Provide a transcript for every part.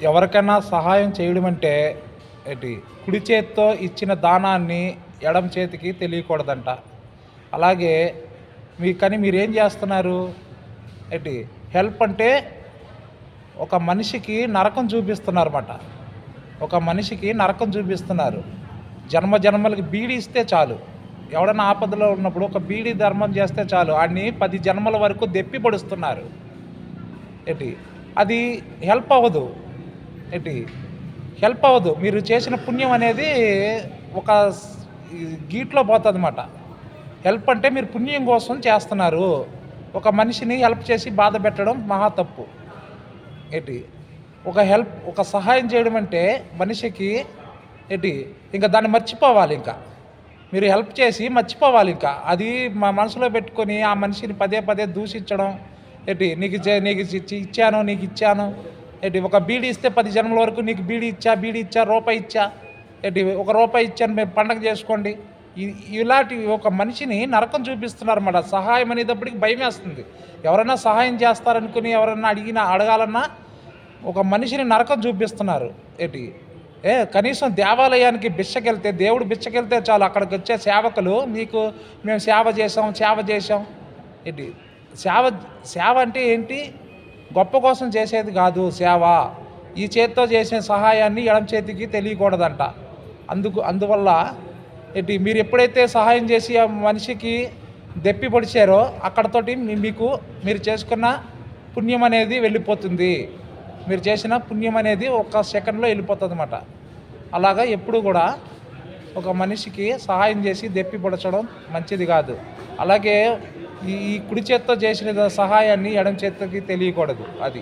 ఎవరికైనా సహాయం చేయడం అంటే ఏంటి కుడి చేత్తో ఇచ్చిన దానాన్ని ఎడమ చేతికి తెలియకూడదంట. అలాగే కానీ మీరేం చేస్తున్నారు? ఏంటి హెల్ప్ అంటే ఒక మనిషికి నరకం చూపిస్తున్నారన్నమాట. ఒక మనిషికి నరకం చూపిస్తున్నారు. జన్మ జన్మలకి బీడీ ఇస్తే చాలు. ఎవడన్నా ఆపదలో ఉన్నప్పుడు ఒక బీడీ ధర్మం చేస్తే చాలు. ఆడిని 10 జన్మల వరకు దెప్పి పొడుస్తున్నారు. ఏంటి అది హెల్ప్ అవ్వదు. ఏంటి హెల్ప్ అవ్వదు. మీరు చేసిన పుణ్యం అనేది ఒక గీట్లో పోతుందన్నమాట. హెల్ప్ అంటే మీరు పుణ్యం కోసం చేస్తున్నారు. ఒక మనిషిని హెల్ప్ చేసి బాధ పెట్టడం మహా తప్పు. ఏంటి ఒక సహాయం చేయడం అంటే మనిషికి ఇంకా దాన్ని మర్చిపోవాలి. ఇంకా మీరు హెల్ప్ చేసి మర్చిపోవాలి. ఇంకా అది మా మనసులో పెట్టుకొని ఆ మనిషిని పదే పదే దూషించడం నీకు ఇచ్చాను నీకు ఇచ్చాను ఒక బీడీ ఇస్తే 10 జన్మల వరకు నీకు బీడీ ఇచ్చా రూపాయి ఇచ్చా ఒక రూపాయి ఇచ్చాను మేము పండగ చేసుకోండి. ఇలాంటి ఒక మనిషిని నరకం చూపిస్తున్నారు అన్నమాట. సహాయం అనేటప్పటికి భయం వేస్తుంది. ఎవరైనా సహాయం చేస్తారనుకుని ఎవరైనా అడగాలన్నా ఒక మనిషిని నరకం చూపిస్తున్నారు. కనీసం దేవాలయానికి భిక్షకెళ్తే దేవుడు భిక్షకెళ్తే చాలు, అక్కడికి వచ్చే సేవకులు మేము సేవ చేసాం సేవ అంటే ఏంటి? గొప్ప కోసం చేసేది కాదు సేవ. ఈ చేత్తో చేసే సహాయాన్ని ఎడమ చేతికి తెలియకూడదంట. అందువల్ల మీరు ఎప్పుడైతే సహాయం చేసి ఆ మనిషికి దెప్పి పొడిచారో అక్కడతోటి మీరు చేసుకున్న పుణ్యం అనేది వెళ్ళిపోతుంది. మీరు చేసిన పుణ్యం అనేది ఒక్క సెకండ్లో వెళ్ళిపోతుంది అన్నమాట. అలాగా ఎప్పుడు కూడా ఒక మనిషికి సహాయం చేసి దెప్పి పొడచడం మంచిది కాదు. అలాగే ఈ కుడి చేత్తో చేసిన సహాయాన్ని ఎడమ చేతికి తెలియకూడదు. అది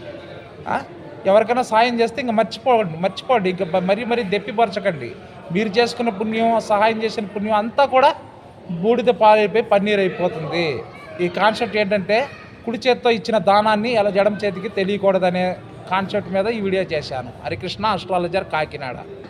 ఎవరికైనా సాయం చేస్తే ఇంకా మర్చిపోండి. ఇంకా మరీ దెప్పిపరచకండి. మీరు చేసుకున్న పుణ్యం, సహాయం చేసిన పుణ్యం అంతా కూడా బూడిద పాలైపోయి పన్నీర్ అయిపోతుంది. ఈ కాన్సెప్ట్ ఏంటంటే కుడి చేత్తో ఇచ్చిన దానాన్ని ఎలా ఎడమ చేతికి తెలియకూడదనే కాన్సెప్ట్ మీద ఈ వీడియో చేశాను. హరికృష్ణ అస్ట్రాలజర్, కాకినాడ.